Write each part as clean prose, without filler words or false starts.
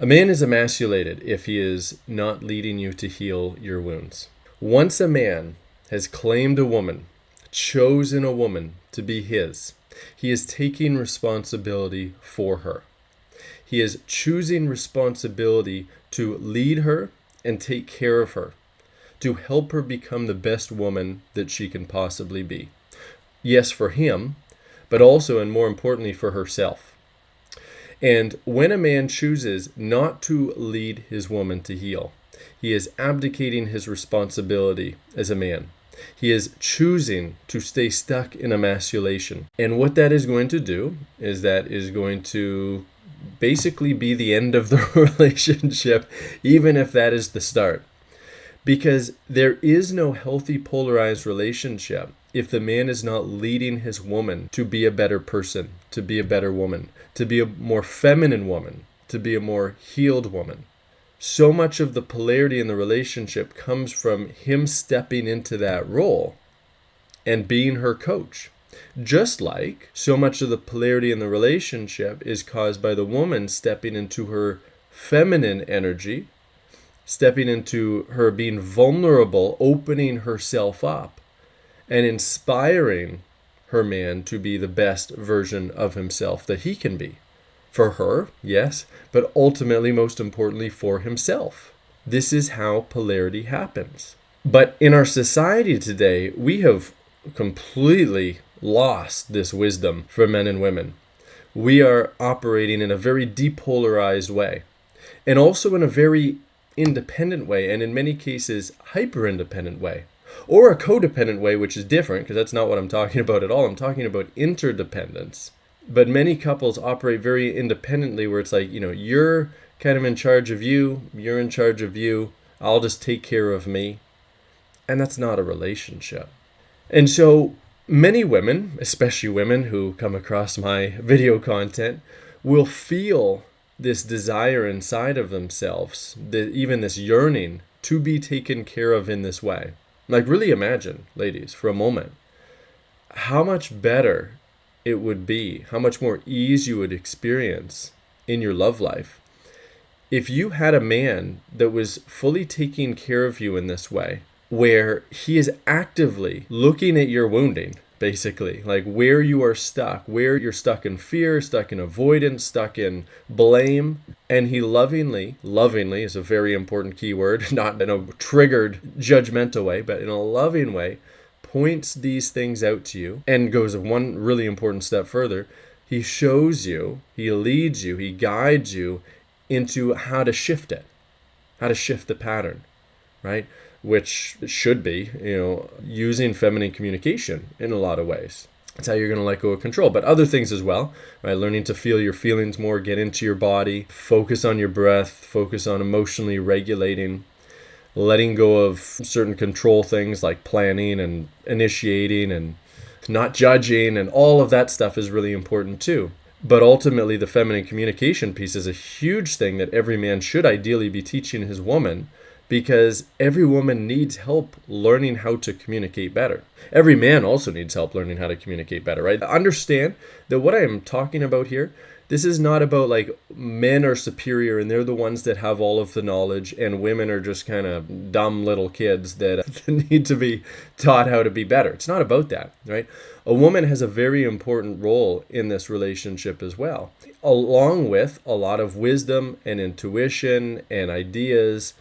A man is emasculated if he is not leading you to heal your wounds. Once a man has claimed a woman, chosen a woman to be his, he is taking responsibility for her. He is choosing responsibility to lead her and take care of her, to help her become the best woman that she can possibly be. Yes, for him, but also and more importantly for herself. And when a man chooses not to lead his woman to heal, he is abdicating his responsibility as a man. He is choosing to stay stuck in emasculation. And what that is going to do is that is going to basically be the end of the relationship, even if that is the start. Because there is no healthy polarized relationship if the man is not leading his woman to be a better person, to be a better woman, to be a more feminine woman, to be a more healed woman. So much of the polarity in the relationship comes from him stepping into that role and being her coach. Just like so much of the polarity in the relationship is caused by the woman stepping into her feminine energy, stepping into her being vulnerable, opening herself up, and inspiring her man to be the best version of himself that he can be. For her, yes, but ultimately, most importantly, for himself. This is how polarity happens. But in our society today, we have completely lost this wisdom for men and women. We are operating in a very depolarized way, and also in a very independent way, and in many cases, hyper-independent way. Or a codependent way, which is different, because that's not what I'm talking about at all. I'm talking about interdependence. But many couples operate very independently, where it's like, you're kind of in charge of you, you're in charge of you, I'll just take care of me. And that's not a relationship. And so many women, especially women who come across my video content, will feel this desire inside of themselves, even this yearning to be taken care of in this way. Like, really imagine, ladies, for a moment, how much better it would be, how much more ease you would experience in your love life if you had a man that was fully taking care of you in this way, where he is actively looking at your wounding, basically, like where you are stuck, where you're stuck in fear, stuck in avoidance, stuck in blame, and he lovingly is a very important key word, not in a triggered, judgmental way, but in a loving way, points these things out to you and goes one really important step further. He shows you, he leads you, he guides you into how to shift it, how to shift the pattern, right? Which should be, using feminine communication in a lot of ways. That's how you're going to let go of control. But other things as well, right? Learning to feel your feelings more, get into your body, focus on your breath, focus on emotionally regulating, letting go of certain control things like planning and initiating and not judging, and all of that stuff is really important too. But ultimately, the feminine communication piece is a huge thing that every man should ideally be teaching his woman, because every woman needs help learning how to communicate better. Every man also needs help learning how to communicate better, right? Understand that what I am talking about here, this is not about like men are superior and they're the ones that have all of the knowledge and women are just kind of dumb little kids that need to be taught how to be better. It's not about that, right? A woman has a very important role in this relationship as well, along with a lot of wisdom and intuition and ideas.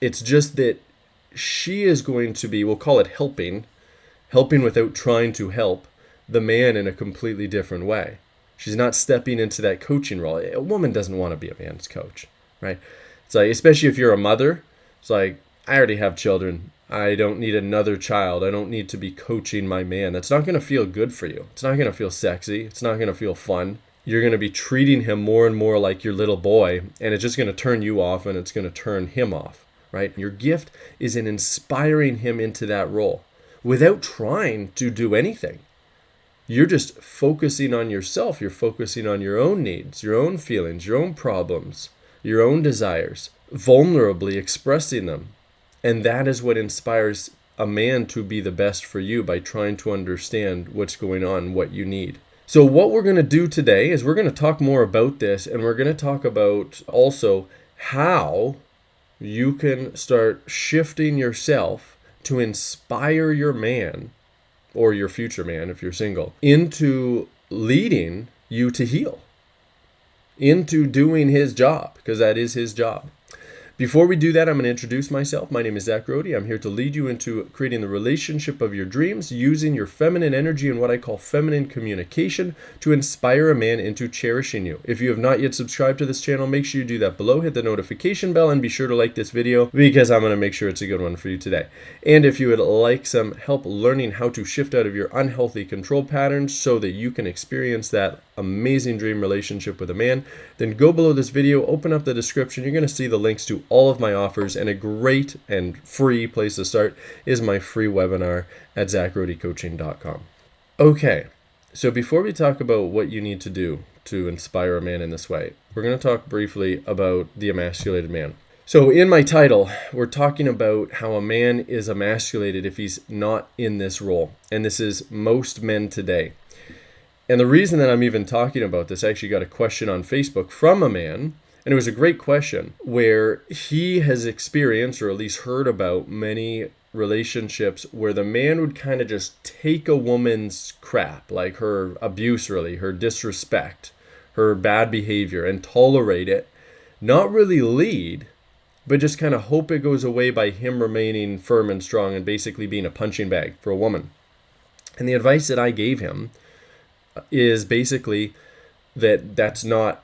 It's just that she is going to be, we'll call it helping without trying to help the man in a completely different way. She's not stepping into that coaching role. A woman doesn't want to be a man's coach, right? It's like, especially if you're a mother, it's like, I already have children. I don't need another child. I don't need to be coaching my man. That's not going to feel good for you. It's not going to feel sexy. It's not going to feel fun. You're going to be treating him more and more like your little boy, and it's just going to turn you off and it's going to turn him off, right? Your gift is in inspiring him into that role without trying to do anything. You're just focusing on yourself. You're focusing on your own needs, your own feelings, your own problems, your own desires, vulnerably expressing them. And that is what inspires a man to be the best for you, by trying to understand what's going on, what you need. So what we're going to do today is we're going to talk more about this, and we're going to talk about also how you can start shifting yourself to inspire your man, or your future man if you're single, into leading you to heal, into doing his job, because that is his job. Before we do that, I'm going to introduce myself. My name is Zach Rohde. I'm here to lead you into creating the relationship of your dreams using your feminine energy and what I call feminine communication to inspire a man into cherishing you. If you have not yet subscribed to this channel, make sure you do that below. Hit the notification bell and be sure to like this video because I'm going to make sure it's a good one for you today. And if you would like some help learning how to shift out of your unhealthy control patterns so that you can experience that amazing dream relationship with a man, then go below this video, open up the description. You're going to see the links to all of my offers, and a great and free place to start is my free webinar at zachrohdecoaching.com. Okay, so before we talk about what you need to do to inspire a man in this way, we're going to talk briefly about the emasculated man. So in my title, we're talking about how a man is emasculated if he's not in this role, and this is most men today. And the reason that I'm even talking about this, I actually got a question on Facebook from a man, and it was a great question, where he has experienced, or at least heard about, many relationships where the man would kind of just take a woman's crap, like her abuse really, her disrespect, her bad behavior, and tolerate it, not really lead, but just kind of hope it goes away by him remaining firm and strong and basically being a punching bag for a woman. And the advice that I gave him is basically that that's not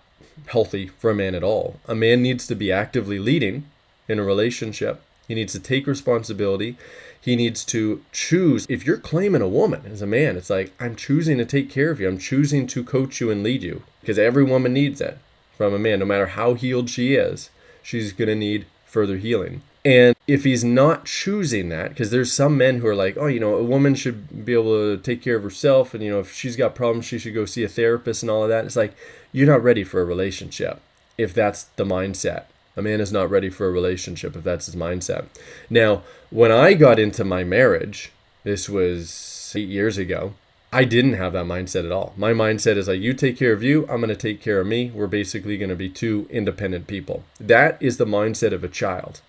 healthy for a man at all. A man needs to be actively leading in a relationship. He needs to take responsibility. He needs to choose. If you're claiming a woman as a man, it's like, I'm choosing to take care of you. I'm choosing to coach you and lead you, because every woman needs it from a man. No matter how healed she is, she's going to need further healing. And if he's not choosing that, because there's some men who are like, oh, a woman should be able to take care of herself, and if she's got problems, she should go see a therapist and all of that. It's like, you're not ready for a relationship if that's the mindset. A man is not ready for a relationship if that's his mindset. Now, when I got into my marriage, this was 8 years ago, I didn't have that mindset at all. My mindset is like, you take care of you, I'm going to take care of me. We're basically going to be two independent people. That is the mindset of a child.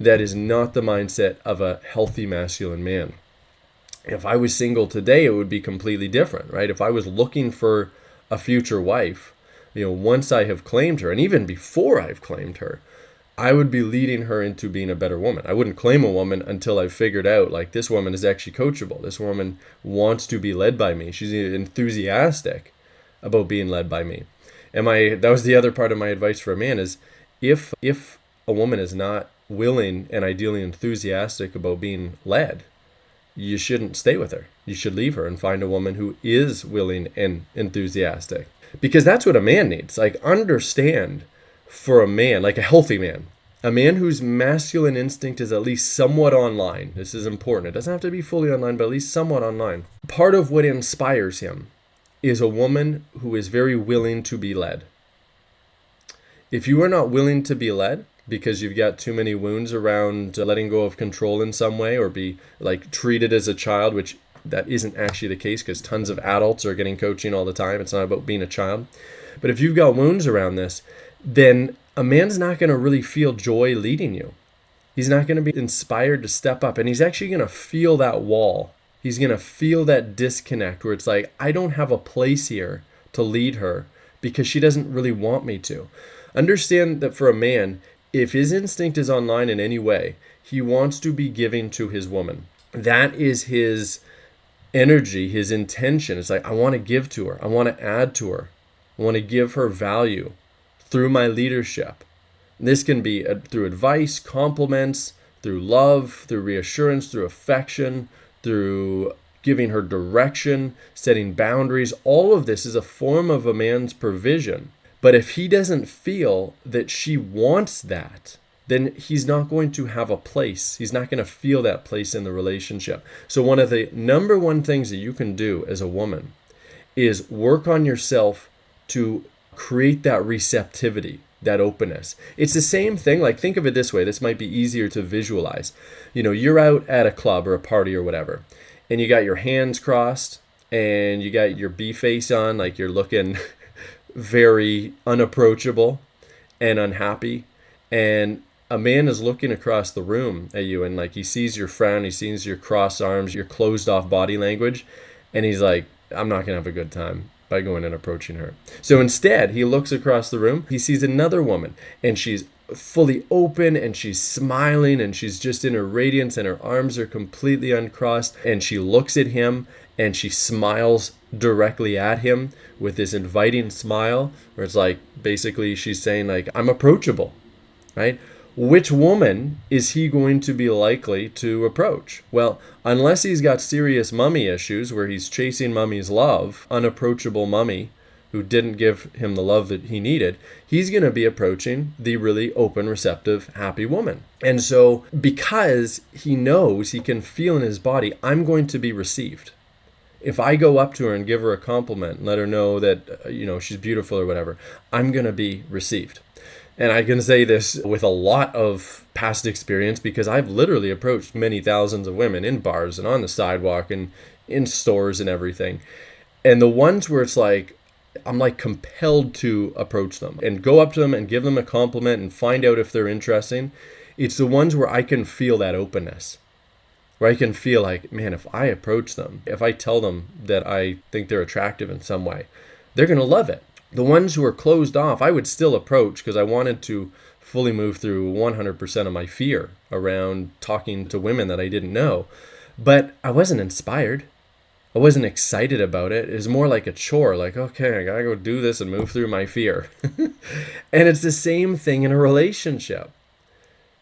That is not the mindset of a healthy masculine man. If I was single today, it would be completely different, right? If I was looking for a future wife, once I have claimed her, and even before I've claimed her, I would be leading her into being a better woman. I wouldn't claim a woman until I've figured out, like, this woman is actually coachable. This woman wants to be led by me. She's enthusiastic about being led by me. And that was the other part of my advice for a man is, if a woman is not willing and ideally enthusiastic about being led, you shouldn't stay with her. You should leave her and find a woman who is willing and enthusiastic, because that's what a man needs. Like, understand, for a man, like a healthy man, a man whose masculine instinct is at least somewhat online. This is important. It doesn't have to be fully online, but at least somewhat online. Part of what inspires him is a woman who is very willing to be led. If you are not willing to be led, because you've got too many wounds around letting go of control in some way, or be like treated as a child, which that isn't actually the case, because tons of adults are getting coaching all the time. It's not about being a child. But if you've got wounds around this, then a man's not going to really feel joy leading you. He's not going to be inspired to step up, and he's actually going to feel that wall. He's going to feel that disconnect where it's like, I don't have a place here to lead her because she doesn't really want me to. Understand that for a man, if his instinct is online in any way, he wants to be giving to his woman. That is his energy, his intention. It's like, I want to give to her. I want to add to her. I want to give her value through my leadership. This can be through advice, compliments, through love, through reassurance, through affection, through giving her direction, setting boundaries. All of this is a form of a man's provision. But if he doesn't feel that she wants that, then he's not going to have a place. He's not going to feel that place in the relationship. So one of the number one things that you can do as a woman is work on yourself to create that receptivity, that openness. It's the same thing. Like, think of it this way. This might be easier to visualize. You're out at a club or a party or whatever, and you got your hands crossed and you got your B face on, like you're looking very unapproachable and unhappy, and a man is looking across the room at you, and like he sees your frown, he sees your crossed arms, your closed off body language, and he's like, I'm not gonna have a good time by going and approaching her. So instead, he looks across the room, he sees another woman, and she's fully open, and she's smiling, and she's just in her radiance, and her arms are completely uncrossed, and she looks at him, and she smiles directly at him with this inviting smile, where it's like, basically she's saying like, I'm approachable, right? Which woman is he going to be likely to approach? Well, unless he's got serious mummy issues where he's chasing mummy's love, unapproachable mummy who didn't give him the love that he needed, he's going to be approaching the really open, receptive, happy woman. And so because he knows, he can feel in his body, I'm going to be received. If I go up to her and give her a compliment and let her know that, she's beautiful or whatever, I'm going to be received. And I can say this with a lot of past experience because I've literally approached many thousands of women in bars and on the sidewalk and in stores and everything. And the ones where it's like, I'm like compelled to approach them and go up to them and give them a compliment and find out if they're interesting. It's the ones where I can feel that openness, where I can feel like, man, if I approach them, if I tell them that I think they're attractive in some way, they're going to love it. The ones who are closed off, I would still approach because I wanted to fully move through 100% of my fear around talking to women that I didn't know. But I wasn't inspired. I wasn't excited about it. It was more like a chore, like, okay, I gotta go do this and move through my fear. And it's the same thing in a relationship.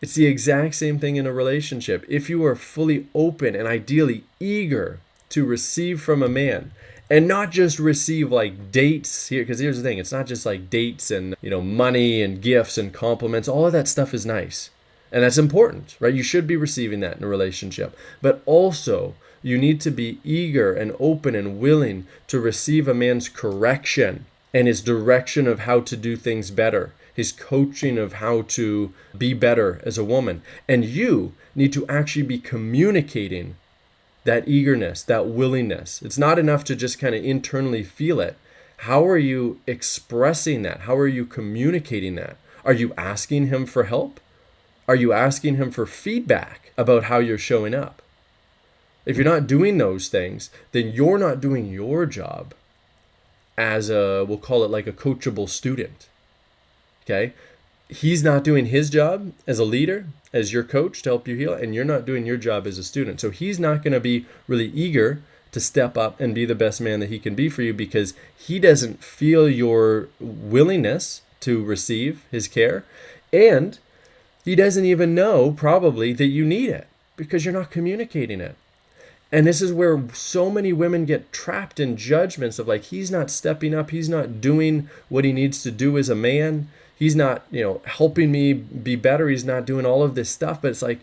It's the exact same thing in a relationship. If you are fully open and ideally eager to receive from a man, and not just receive like dates here, because here's the thing, it's not just like dates and money and gifts and compliments. All of that stuff is nice and that's important, right? You should be receiving that in a relationship, but also you need to be eager and open and willing to receive a man's correction and his direction of how to do things better, his coaching of how to be better as a woman. And you need to actually be communicating that eagerness, that willingness. It's not enough to just kind of internally feel it. How are you expressing that? How are you communicating that? Are you asking him for help? Are you asking him for feedback about how you're showing up? If you're not doing those things, then you're not doing your job as we'll call it like a coachable student. Okay? He's not doing his job as a leader, as your coach to help you heal, and you're not doing your job as a student. So he's not going to be really eager to step up and be the best man that he can be for you because he doesn't feel your willingness to receive his care, and he doesn't even know probably that you need it because you're not communicating it. And this is where so many women get trapped in judgments of like, he's not stepping up, he's not doing what he needs to do as a man. He's not, helping me be better. He's not doing all of this stuff. But it's like,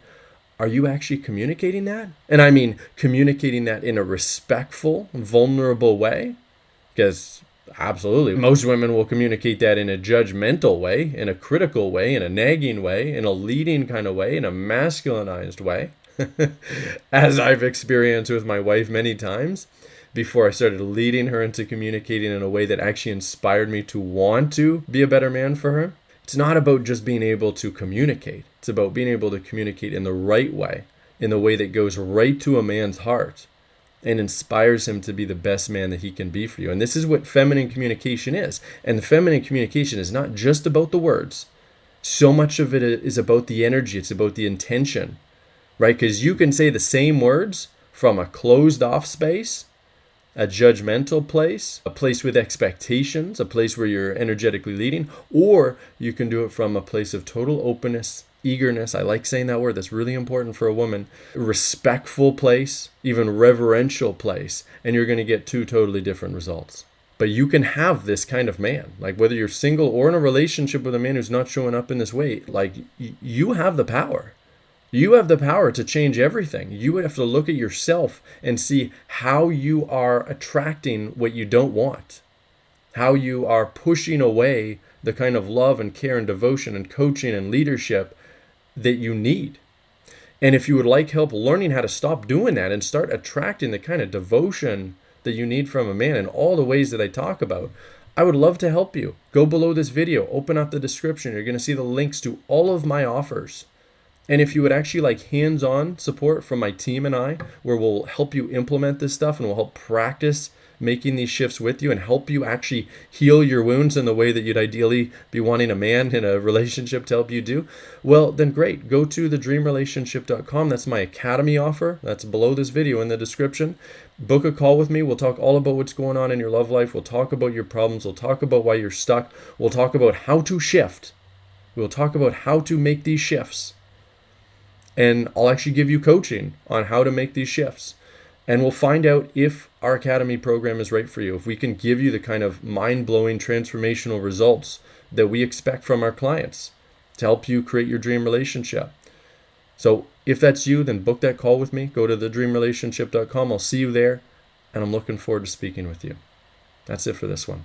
are you actually communicating that? And I mean, communicating that in a respectful, vulnerable way? Because absolutely, most women will communicate that in a judgmental way, in a critical way, in a nagging way, in a leading kind of way, in a masculinized way, as I've experienced with my wife many times. Before I started leading her into communicating in a way that actually inspired me to want to be a better man for her. It's not about just being able to communicate. It's about being able to communicate in the right way, in the way that goes right to a man's heart and inspires him to be the best man that he can be for you. And this is what feminine communication is. And the feminine communication is not just about the words. So much of it is about the energy. It's about the intention, right? Because you can say the same words from a closed off space, a judgmental place, a place with expectations, a place where you're energetically leading, or you can do it from a place of total openness, eagerness. I like saying that word. That's really important for a woman. Respectful place, even reverential place, and you're going to get two totally different results. But you can have this kind of man, like whether you're single or in a relationship with a man who's not showing up in this way, like you have the power. You have the power to change everything. You would have to look at yourself and see how you are attracting what you don't want, how you are pushing away the kind of love and care and devotion and coaching and leadership that you need. And if you would like help learning how to stop doing that and start attracting the kind of devotion, that you need from a man in all the ways that I talk about, I would love to help you. Go below this video, open up the description. You're going to see the links to all of my offers. And if you would actually like hands-on support from my team and I, where we'll help you implement this stuff and we'll help practice making these shifts with you and help you actually heal your wounds in the way that you'd ideally be wanting a man in a relationship to help you do, well, then great. Go to thedreamrelationship.com. That's my academy offer. That's below this video in the description. Book a call with me. We'll talk all about what's going on in your love life. We'll talk about your problems. We'll talk about why you're stuck. We'll talk about how to shift. We'll talk about how to make these shifts. And I'll actually give you coaching on how to make these shifts. And we'll find out if our academy program is right for you, if we can give you the kind of mind-blowing transformational results that we expect from our clients to help you create your dream relationship. So if that's you, then book that call with me. Go to thedreamrelationship.com. I'll see you there, and I'm looking forward to speaking with you. That's it for this one.